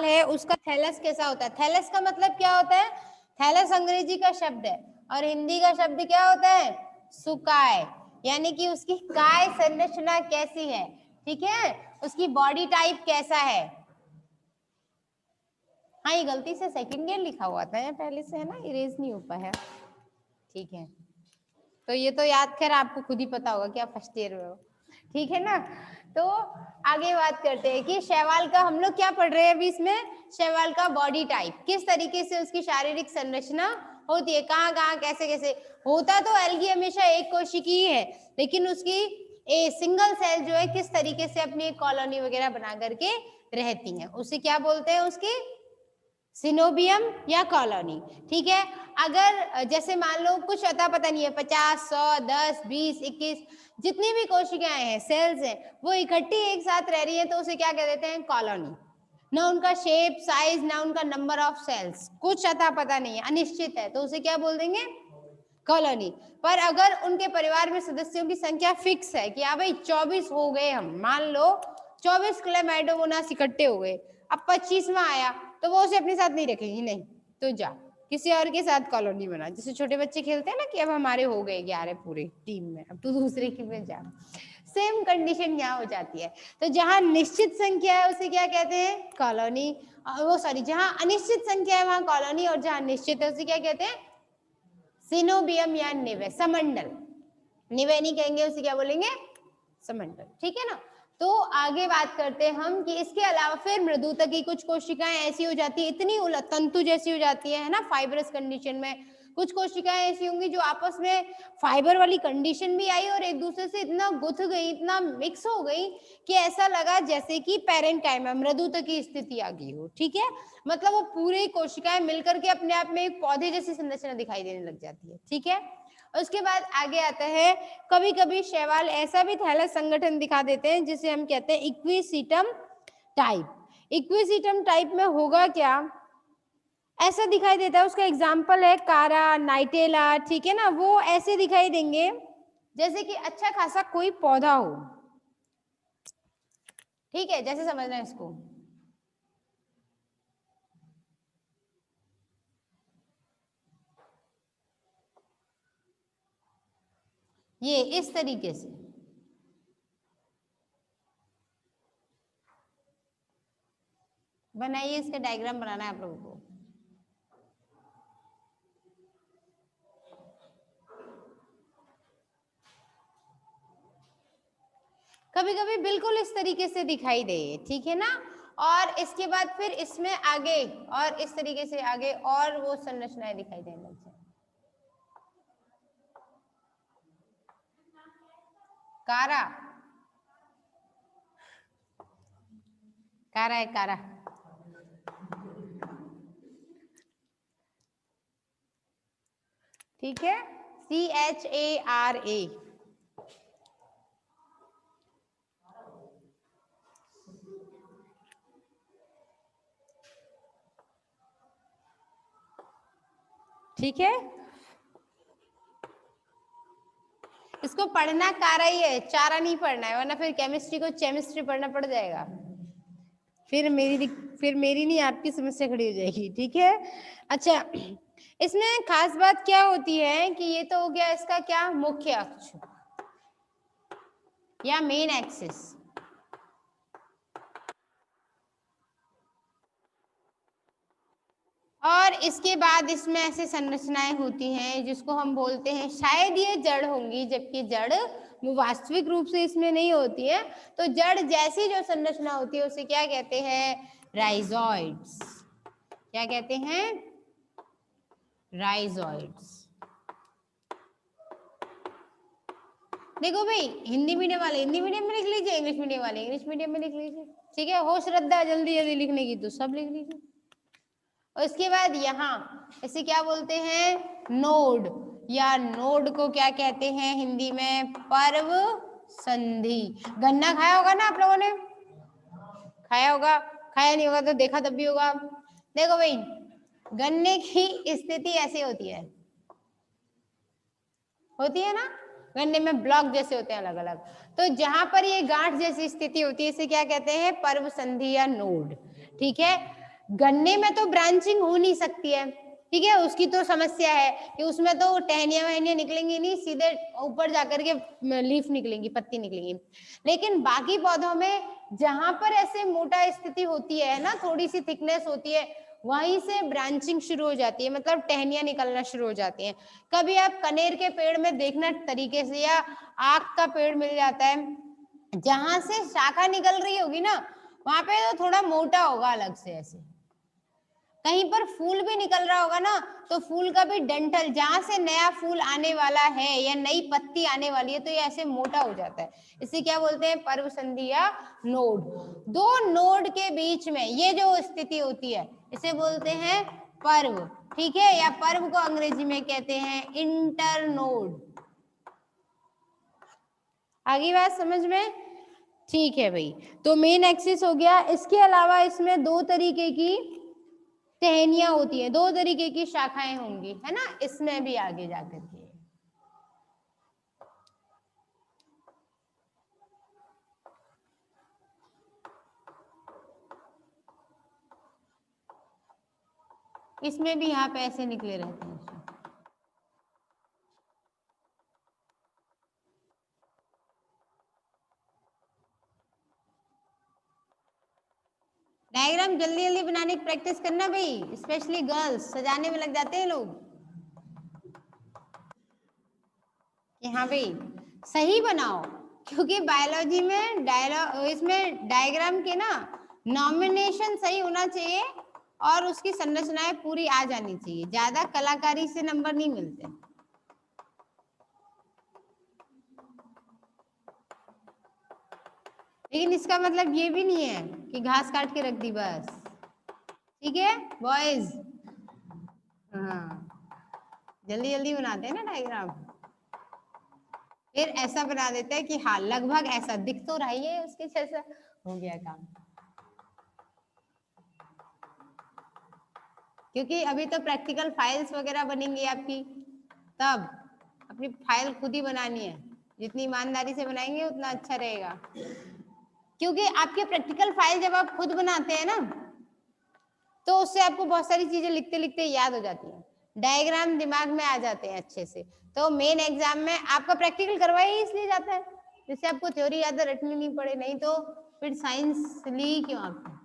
है उसका थैलस कैसा होता है। थैलस का मतलब क्या होता है, थैलस अंग्रेजी का शब्द है और हिंदी का शब्द क्या होता है, सुकाय, यानी कि उसकी काय संरचना कैसी है, ठीक है, उसकी बॉडी टाइप कैसा है। हाँ ये गलती से सेकंड ईयर लिखा हुआ था या पहले से है ना, इरेज नहीं हो पाया, ठीक है, तो ये तो याद कर आपको खुद ही पता होगा कि आप फर्स्ट ईयर में हो, ठीक है ना। तो आगे बात करते हैं कि शैवाल का हम लोग क्या पढ़ रहे हैं अभी इसमें, शैवाल का बॉडी टाइप, किस तरीके से उसकी शारीरिक संरचना होती है, कहाँ कहाँ कैसे कैसे होता। तो एल्गी हमेशा एक कोशिकी ही है, लेकिन उसकी सिंगल सेल जो है किस तरीके से अपनी एक कॉलोनी वगैरह बना करके रहती है, उसे क्या बोलते हैं, उसकी सिनोबियम या कॉलोनी, ठीक है। अगर जैसे मान लो कुछ अता पता नहीं है, 50, 100, 10, 20, 21 जितनी भी कोशिकाएं हैं, सेल्स हैं, वो इकट्ठी एक साथ रह रही हैं, तो उसे क्या कह देते हैं, कॉलोनी। ना उनका शेप साइज ना उनका नंबर ऑफ सेल्स, कुछ अता पता नहीं है, अनिश्चित है, तो उसे क्या बोल देंगे, कॉलोनी। पर अगर उनके परिवार में सदस्यों की संख्या फिक्स है कि हाँ भाई 24 हो गए, हम मान लो 24 क्लेमाइडोमोनास इकट्ठे हो गए, अब 25वां आया तो वो उसे अपने साथ नहीं रखेगी, नहीं तो जा किसी और के साथ कॉलोनी बना, जैसे छोटे बच्चे खेलते हैं ना कि अब हमारे हो गए 11 पूरे टीम में, अब तू दूसरे की में जा, सेम कंडीशन यहाँ हो जाती है। तो जहां निश्चित संख्या है उसे क्या कहते हैं, कॉलोनी, वो सॉरी जहां अनिश्चित संख्या है वहां कॉलोनी, और जहां निश्चित है उसे क्या कहते हैं, सिनोबियम या निवे, समंडल। निवे नहीं कहेंगे, उसे क्या बोलेंगे, समंडल, ठीक है ना। तो आगे बात करते हैं हम कि इसके अलावा फिर मृदुता की कुछ कोशिकाएं ऐसी हो जाती है, इतनी तंतु जैसी हो जाती है ना, फाइबरस कंडीशन में। कुछ कोशिकाएं ऐसी होंगी जो आपस में फाइबर वाली कंडीशन भी आई और एक दूसरे से इतना गुथ गई, इतना मिक्स हो गई कि ऐसा लगा जैसे कि पैरेंकाइमा, मृदुता की स्थिति आ गई हो, ठीक है। मतलब वो पूरी कोशिकाएं मिलकर के अपने आप में एक पौधे जैसी संरचना दिखाई देने लग जाती है, ठीक है। उसके बाद आगे आता है, कभी कभी शैवाल ऐसा भी थैलस संगठन दिखा देते हैं जिसे हम कहते हैं इक्विसिटम टाइप। इक्विसिटम टाइप में होगा क्या, ऐसा दिखाई देता है, उसका एग्जाम्पल है कारा, नाइटेला, ठीक है ना, वो ऐसे दिखाई देंगे जैसे कि अच्छा खासा कोई पौधा हो, ठीक है, जैसे समझना है इसको, ये इस तरीके से बनाइए, इसका डायग्राम बनाना है आप लोगों को। कभी कभी बिल्कुल इस तरीके से दिखाई दे, ठीक है ना। और इसके बाद फिर इसमें आगे और इस तरीके से आगे और वो संरचनाएं दिखाई देने लग जाए। कारा, कारा है कारा, ठीक है, CHARA, ठीक है। इसको पढ़ना कारा ही है, चारा नहीं पढ़ना है, वरना फिर केमिस्ट्री को केमिस्ट्री पढ़ना पड़ जाएगा, फिर मेरी नहीं आपकी समस्या खड़ी हो जाएगी, ठीक है। अच्छा, इसमें खास बात क्या होती है कि ये तो हो गया इसका क्या, मुख्य अक्ष या मेन एक्सिस, और इसके बाद इसमें ऐसे संरचनाएं होती हैं जिसको हम बोलते हैं, शायद ये जड़ होंगी, जबकि जड़ वास्तविक रूप से इसमें नहीं होती है। तो जड़ जैसी जो संरचना होती है उसे क्या कहते हैं, राइजोइड्स। क्या कहते हैं, राइजोइड्स। देखो भाई, हिंदी मीडियम वाले हिंदी मीडियम में लिख लीजिए, इंग्लिश मीडियम वाले इंग्लिश मीडियम में लिख लीजिए, ठीक है। हो श्रद्धा जल्दी जल्दी लिखने की तो सब लिख लीजिए। और इसके बाद यहाँ इसे क्या बोलते हैं, नोड, या नोड को क्या कहते हैं हिंदी में, पर्व संधि। गन्ना खाया होगा ना आप लोगों ने, खाया होगा, खाया नहीं होगा तो देखा तब भी होगा। देखो भाई, गन्ने की स्थिति ऐसी होती है ना, गन्ने में ब्लॉक जैसे होते हैं अलग अलग, तो जहां पर ये गांठ जैसी स्थिति होती है इसे क्या कहते हैं, पर्व संधि या नोड, ठीक है। गन्ने में तो ब्रांचिंग हो नहीं सकती है, ठीक है, उसकी तो समस्या है कि उसमें तो टहनियां वहनियां निकलेंगी नहीं, सीधे ऊपर जाकर के लीफ निकलेंगी, पत्ती निकलेंगी। लेकिन बाकी पौधों में जहां पर ऐसे मोटा स्थिति होती है ना, थोड़ी सी थिकनेस होती है, वहीं से ब्रांचिंग शुरू हो जाती है, मतलब टहनियां निकलना शुरू हो जाती हैं। कभी आप कनेर के पेड़ में देखना तरीके से, या आक का पेड़ मिल जाता है, जहां से शाखा निकल रही होगी ना, वहां पे तो थोड़ा मोटा होगा अलग से ऐसे। कहीं पर फूल भी निकल रहा होगा ना, तो फूल का भी डंठल, जहां से नया फूल आने वाला है या नई पत्ती आने वाली है, तो ये ऐसे मोटा हो जाता है। इसे क्या बोलते हैं? पर्व संधि या नोड। दो नोड के बीच में ये जो स्थिति होती है, इसे बोलते हैं पर्व, ठीक है, या पर्व को अंग्रेजी में कहते हैं इंटरनोड। आगे बात समझ में? ठीक है भाई, तो मेन एक्सिस हो गया। इसके अलावा इसमें दो तरीके की टहनियां होती है, दो तरीके की शाखाएं होंगी, है ना, इसमें भी आगे जाकर के। इसमें भी यहाँ पे ऐसे निकले रहते हैं। डायग्राम जल्दी जल्दी बनाने की प्रैक्टिस करना भाई, स्पेशली गर्ल्स, सजाने में लग जाते हैं लोग कि हाँ भाई सही बनाओ, क्योंकि बायोलॉजी में इसमें डायग्राम के ना नॉमिनेशन सही होना चाहिए और उसकी संरचनाएं पूरी आ जानी चाहिए, ज्यादा कलाकारी से नंबर नहीं मिलते। लेकिन इसका मतलब ये भी नहीं है कि घास काट के रख दी बस, ठीक है बॉयज। हाँ, जल्दी जल्दी बनाते हैं ना डायग्राम, फिर ऐसा बना देते हैं कि हाँ लगभग ऐसा दिख तो रहा ही है उसके जैसा, हो गया काम। क्योंकि अभी तो प्रैक्टिकल फाइल्स वगैरह बनेंगी आपकी, तब अपनी फाइल खुद ही बनानी है, जितनी ईमानदारी से बनाएंगे उतना अच्छा रहेगा। क्योंकि आपके प्रैक्टिकल फाइल जब आप खुद बनाते हैं ना, तो उससे आपको बहुत सारी चीजें लिखते लिखते याद हो जाती हैं, डायग्राम दिमाग में आ जाते हैं अच्छे से। तो मेन एग्जाम में आपका प्रैक्टिकल करवाया ही इसलिए जाता है, जिससे आपको थ्योरी याद रटनी नहीं पड़े, नहीं तो फिर साइंस ली क्यों आपने।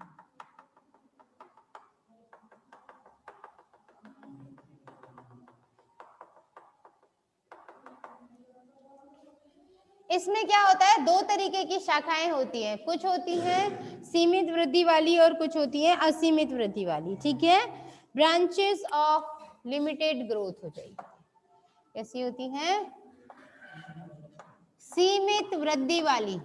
इसमें क्या होता है, दो तरीके की शाखाएं होती हैं, कुछ होती हैं सीमित वृद्धि वाली और कुछ होती हैं असीमित वृद्धि वाली, ठीक है। ब्रांचेस ऑफ लिमिटेड ग्रोथ हो जाएगी, कैसी होती हैं? सीमित वृद्धि वाली।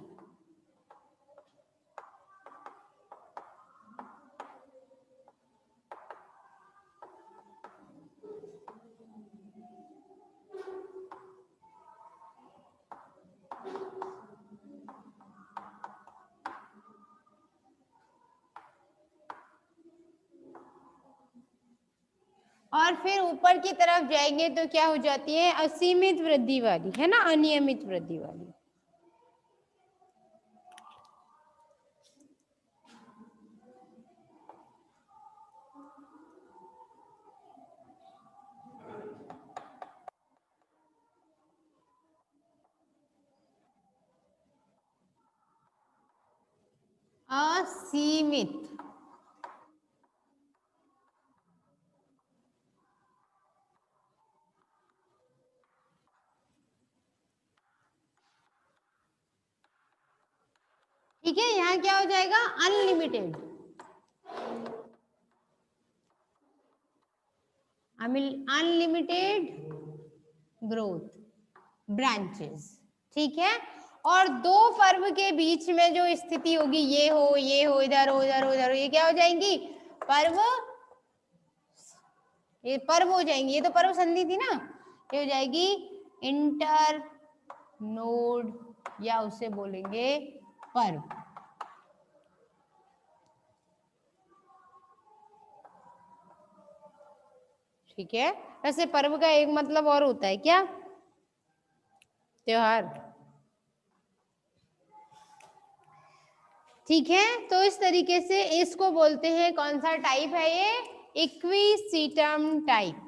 और फिर ऊपर की तरफ जाएंगे तो क्या हो जाती है? असीमित वृद्धि वाली, है ना, अनियमित वृद्धि वाली। असीमित, ठीक है, यहाँ क्या हो जाएगा? अनलिमिटेड, अनलिमिटेड ग्रोथ ब्रांचेस, ठीक है। और दो पर्व के बीच में जो स्थिति होगी, ये हो, इधर हो, इधर हो, इधर हो, ये क्या हो जाएंगी? पर्व, ये पर्व हो जाएंगी, ये तो पर्व संधि थी ना, ये हो जाएगी इंटर नोड, या उसे बोलेंगे पर्व। ठीक है, वैसे पर्व का एक मतलब और होता है क्या? त्योहार। ठीक है, तो इस तरीके से इसको बोलते हैं, कौन सा टाइप है ये, इक्विसीटम टाइप।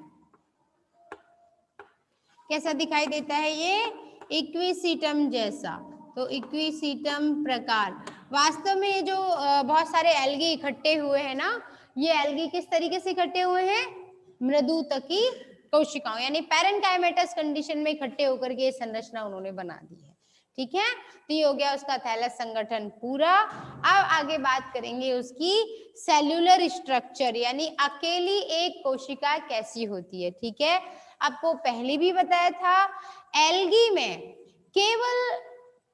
कैसा दिखाई देता है ये, इक्विसीटम जैसा। तो इक्विसीटम प्रकार, वास्तव में ये जो बहुत सारे एल्गी इकट्ठे हुए हैं ना, ये एल्गी किस तरीके से इकट्ठे हुए हैं, मृदुतकी कोशिकाओं यानी पैरेंकाइमेटस कंडीशन में इकट्ठे होकर के ये संरचना उन्होंने बना दी है। ठीक है, तो ये हो गया उसका थैलस संगठन पूरा। अब आगे बात करेंगे उसकी सेल्यूलर स्ट्रक्चर, यानी अकेली एक कोशिका कैसी होती है। ठीक है, आपको पहले भी बताया था, एल्गी में केवल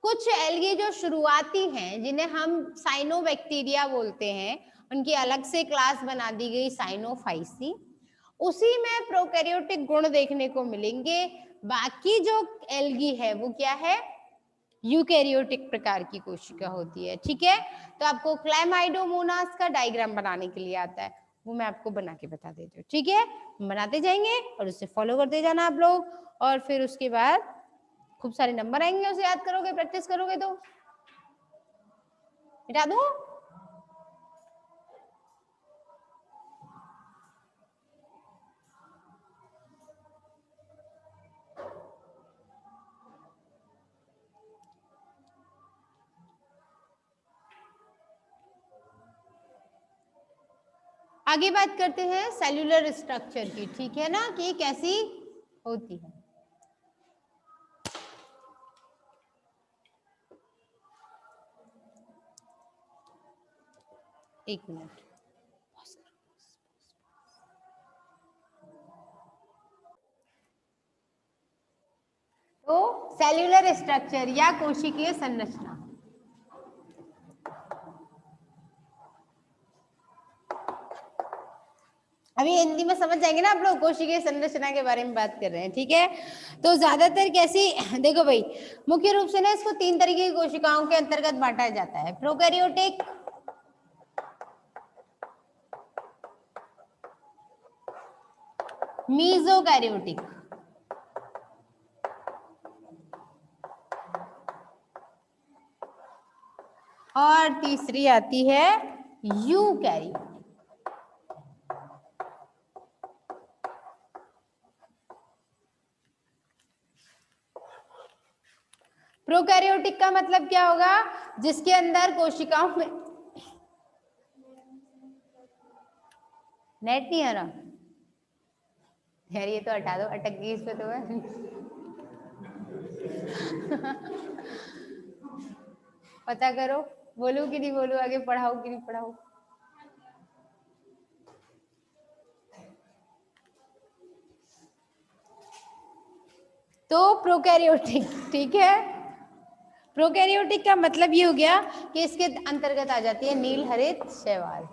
कुछ एल्गी जो शुरुआती हैं, जिन्हें हम साइनोबैक्टीरिया बोलते हैं, उनकी अलग से क्लास बना दी गई साइनोफाइसी, उसी में प्रोकैरियोटिक गुण देखने को मिलेंगे। बाकी जो एल्गी है वो क्या है, यूकैरियोटिक प्रकार की कोशिका होती है। ठीक है, तो आपको क्लैमाइडोमोनास का डायग्राम बनाने के लिए आता है, वो मैं आपको बना के बता देती हूँ। ठीक है, बनाते जाएंगे और उससे फॉलो करते जाना आप लोग, और फिर उसके बाद खूब सारे नंबर आएंगे, उसे याद करोगे, प्रैक्टिस करोगे तो। मिटा दूं? आगे बात करते हैं सेल्यूलर स्ट्रक्चर की। ठीक है ना, कि कैसी होती है। एक मिनट, तो सेल्यूलर स्ट्रक्चर या कोशिकीय संरचना, अभी हिंदी में समझ जाएंगे ना आप लोग, कोशिकीय संरचना के बारे में बात कर रहे हैं। ठीक है, तो ज्यादातर कैसी, देखो भाई, मुख्य रूप से ना इसको 3 तरीके की कोशिकाओं के अंतर्गत बांटा जाता है, प्रोकैरियोटिक, मीजोकैरियोटिक और तीसरी आती है यूकैरियोटिक। प्रोकैरियोटिक का मतलब क्या होगा, जिसके अंदर कोशिकाओं में, नेट नहीं आ रहा यार, ये तो हटा दो, अटक गई इस पे तो मैं पता करो, बोलूं कि नहीं बोलूं, आगे पढ़ाओ कि नहीं पढ़ाओ। तो प्रोकैरियोटिक, ठीक है, प्रोकैरियोटिक का मतलब ये हो गया कि इसके अंतर्गत आ जाती है नील हरित शैवाल।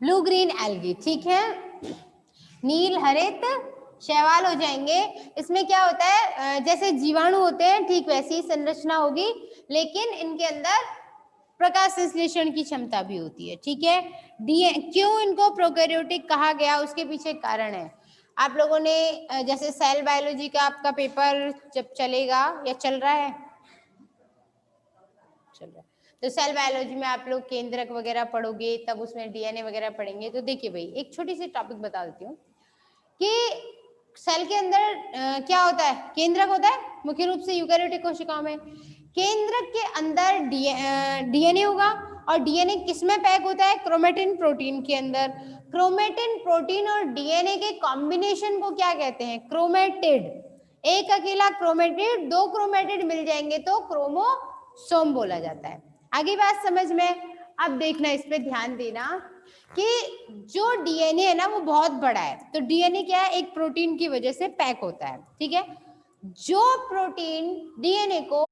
ब्लू ग्रीन एल्गी, ठीक है, नील हरित शैवाल हो जाएंगे। इसमें क्या होता है, जैसे जीवाणु होते हैं ठीक वैसी ही संरचना होगी, लेकिन इनके अंदर प्रकाश संश्लेषण की क्षमता भी होती है। ठीक है, क्यों इनको प्रोकैरियोटिक कहा गया, उसके पीछे कारण है। आप लोगों ने जैसे सेल बायोलॉजी का आपका पेपर जब चलेगा या चल रहा है, चल रहा है, तो सेल बायोलॉजी में आप लोग केंद्रक वगैरह पढ़ोगे, तब उसमें डीएनए वगैरह पढ़ेंगे। तो देखिए भाई, एक छोटी सी टॉपिक बता देती हूँ कि सेल के अंदर क्या होता है, केंद्रक होता है मुख्य रूप से यूकैरियोटिक कोशिकाओं में। केंद्रक के अंदर डीएनए होगा, और डीएनए किसमें पैक होता है, क्रोमेटिन प्रोटीन के अंदर। क्रोमेटिन प्रोटीन और डीएनए के कॉम्बिनेशन को क्या कहते हैं, क्रोमेटिड। एक अकेला क्रोमेटिड, 2 क्रोमेटिड मिल जाएंगे तो क्रोमोसोम बोला जाता है। आगे बात समझ में। अब देखना, इस पे ध्यान देना कि जो डीएनए है ना वो बहुत बड़ा है, तो डीएनए क्या है, एक प्रोटीन की वजह से पैक होता है। ठीक है, जो प्रोटीन डीएनए को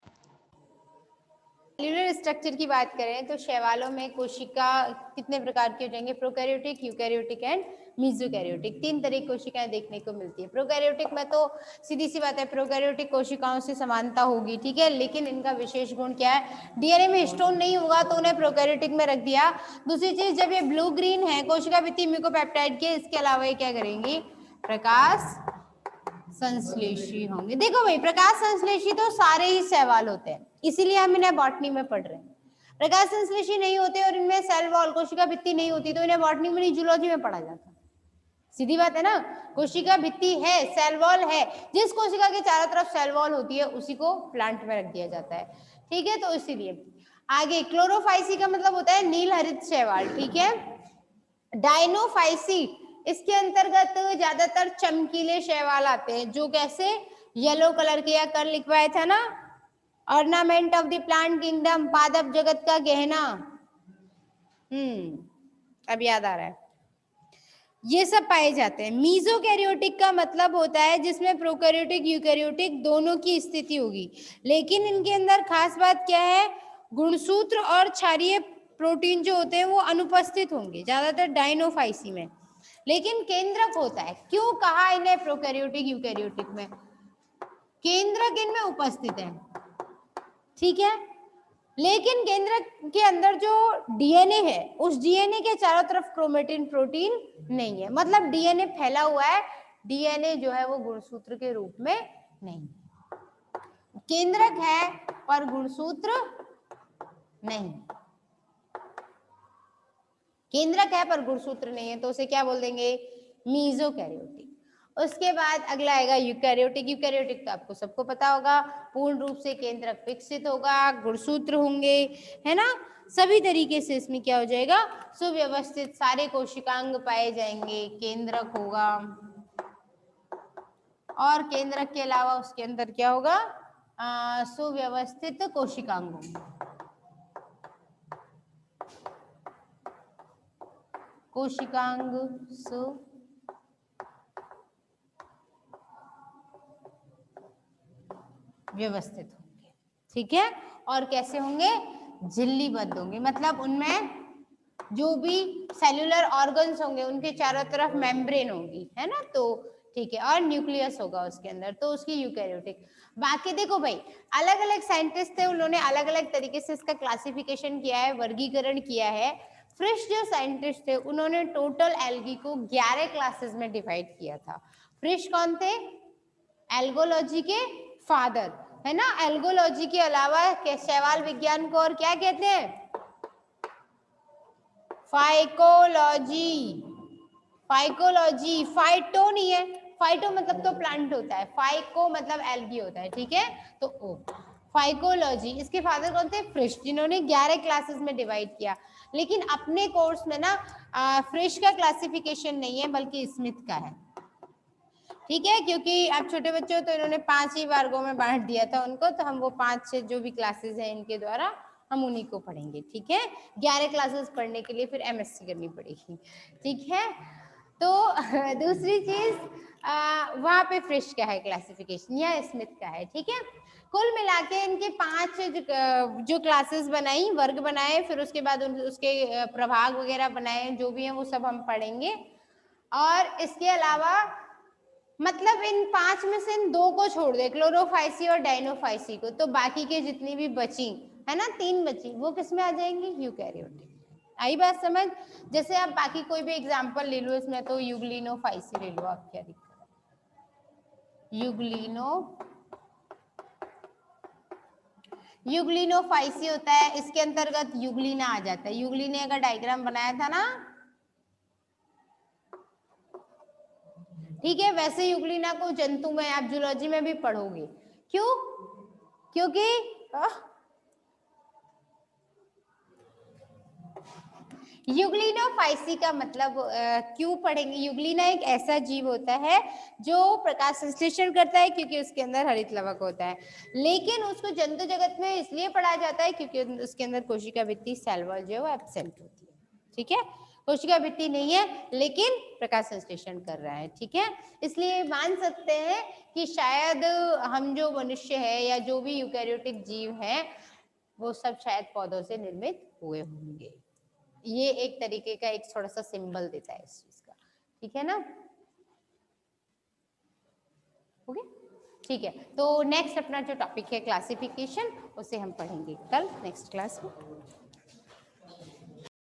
सेल्यूलर स्ट्रक्चर की बात करें तो शैवालों में कोशिका कितने प्रकार की हो जाएंगे, प्रोकैरियोटिक, यूकैरियोटिक एंड मीजोकैरियोटिक। 3 तरह की कोशिकाएं देखने को मिलती है। प्रोकैरियोटिक में तो सीधी सी बात है, प्रोकैरियोटिक कोशिकाओं से समानता होगी, ठीक है, लेकिन इनका विशेष गुण क्या है, डीएनए में हिस्टोन नहीं होगा तो उन्हें प्रोकैरियोटिक में रख दिया। दूसरी चीज, जब ये ब्लू ग्रीन है कोशिका भित्ति म्यूकोपेप्टाइड के, इसके अलावा ये क्या करेंगी, प्रकाश संश्लेषी होंगे। देखो भाई, प्रकाश संश्लेषी तो सारे ही शैवाल होते हैं, इसीलिए हम इन्हें बॉटनी में पढ़ रहे हैं। प्रकाश संश्लेषी नहीं होते और इनमें सेल वॉल कोशिका भित्ति नहीं होती तो इन्हें बॉटनी में नहीं, जूलॉजी में पढ़ा जाता। सीधी बात है ना, कोशिका भित्ति है, सेल वॉल है, जिस कोशिका के चारों तरफ सेल वॉल होती है उसी को प्लांट में रख दिया जाता है, ठीक है। तो इसीलिए आगे क्लोरोफाइसी का मतलब होता है नील हरित शैवाल, ठीक है। डायनोफाइसी, इसके अंतर्गत ज्यादातर चमकीले शैवाल आते हैं, जो कैसे, येलो कलर के, या कल लिखवाया था ना, ornament of the plant kingdom, पादप जगत का गहना। अब याद आ रहा है, ये सब पाए जाते हैं। मीजोकैरियोटिक का मतलब होता है जिसमें प्रोकैरियोटिक यूकैरियोटिक दोनों की स्थिति होगी, लेकिन इनके अंदर खास बात क्या है, गुणसूत्र और क्षारीय प्रोटीन जो होते हैं वो अनुपस्थित होंगे ज्यादातर डायनोफाइसी में, लेकिन केंद्रक होता है। क्यों कहा इन्हें प्रोकैरियोटिक यूकैरियोटिक में, केंद्रक इनमें उपस्थित है, ठीक है, लेकिन केंद्रक के अंदर जो डीएनए है उस डीएनए के चारों तरफ क्रोमेटिन प्रोटीन नहीं है, मतलब डीएनए फैला हुआ है, डीएनए जो है वो गुणसूत्र के रूप में नहीं, केंद्रक है पर गुणसूत्र नहीं, केंद्रक है पर गुणसूत्र नहीं है, तो उसे क्या बोल देंगे, मीजोकैरियोटिक। उसके बाद अगला आएगा यूकैरियोटिक। यूकैरियोटिक तो आपको सबको पता होगा, पूर्ण रूप से केंद्रक विकसित होगा, गुणसूत्र होंगे, है ना, सभी तरीके से इसमें क्या हो जाएगा, सुव्यवस्थित सारे कोशिकांग पाए जाएंगे, केंद्रक होगा, और केंद्रक के अलावा उसके अंदर क्या होगा, सुव्यवस्थित कोशिकांग होंगे, कोशिकांग व्यवस्थित होंगे, ठीक है। और कैसे होंगे, झिल्लीबद्ध होंगे, मतलब उनमें जो भी सेल्यूलर ऑर्गन्स होंगे उनके चारों तरफ मेम्ब्रेन होगी, है ना, तो ठीक है, और न्यूक्लियस होगा उसके अंदर, तो उसकी यूकैरियोटिक। बाकी देखो भाई, अलग अलग साइंटिस्ट थे, उन्होंने अलग अलग तरीके से इसका क्लासिफिकेशन किया है, वर्गीकरण किया है। फ्रिश जो साइंटिस्ट थे उन्होंने टोटल एल्गी को 11 क्लासेस में डिवाइड किया था। फ्रिश कौन थे, एल्गोलॉजी के फादर, है ना। एल्गोलॉजी के अलावा शैवाल विज्ञान को और क्या कहते हैं, फाइकोलॉजी। फाइकोलॉजी, फाइटो नहीं है, फाइटो मतलब तो प्लांट होता है, फाइको मतलब एल्गी होता है, ठीक है, तो ओ फाइकोलॉजी, इसके फादर कौन थे, फ्रिश, जिन्होंने 11 क्लासेस में डिवाइड किया। लेकिन अपने कोर्स में ना फ्रिश का क्लासिफिकेशन नहीं है बल्कि स्मिथ का है, ठीक है, क्योंकि आप छोटे बच्चे हो तो इन्होंने 5 ही वर्गों में बांट दिया था उनको, तो हम वो 5 जो भी क्लासेस हैं इनके द्वारा हम उन्हीं को पढ़ेंगे, ठीक है। 11 क्लासेस पढ़ने के लिए फिर एमएससी करनी पड़ेगी, ठीक है। तो दूसरी चीज वहां पे फ्रिश का है क्लासिफिकेशन या स्मिथ का है, ठीक है। कुल मिला के इनके 5 जो क्लासेस बनाई, वर्ग बनाए, फिर उसके बाद उसके प्रभाग वगैरह बनाए, जो भी है वो सब हम पढ़ेंगे। और इसके अलावा मतलब इन 5 में से इन 2 को छोड़ दे, क्लोरोफाइसी और डायनोफाइसी को, तो बाकी के जितनी भी बची है ना, 3 बची, वो किस में आ जाएंगी, यूकैरियोटिक। आई बात समझ। जैसे आप बाकी कोई भी एग्जांपल ले लो इसमें, तो यूग्लिनोफाइसी ले लो, आप क्या दिक्कत है, यूग्लिनोफाइसी होता है, इसके अंतर्गत यूग्लिना आ जाता है। यूग्लिने का डायग्राम बनाया था ना, ठीक है, वैसे यूग्लिना को जंतु में आप जूलॉजी में भी पढ़ोगे। क्यों, क्योंकि यूग्लिनोफाइसी का मतलब क्यों पढ़ेंगे, यूग्लिना एक ऐसा जीव होता है जो प्रकाश संश्लेषण करता है क्योंकि उसके अंदर हरित लवक होता है, लेकिन उसको जंतु जगत में इसलिए पढ़ा जाता है क्योंकि उसके अंदर कोशिका भित्ति सेल वॉल जो है वो एब्सेंट होती है, ठीक है, कोशिका भित्ति नहीं है लेकिन प्रकाश संश्लेषण कर रहा है, ठीक है। इसलिए मान सकते हैं कि शायद हम जो मनुष्य है या जो भी यूकैरियोटिक जीव है वो सब शायद पौधों से निर्मित हुए होंगे। ये एक तरीके का एक थोड़ा सा सिंबल देता है इस चीज का, ठीक है ना। ओके ठीक है, तो नेक्स्ट अपना जो टॉपिक है क्लासिफिकेशन, उसे हम पढ़ेंगे कल नेक्स्ट क्लास में।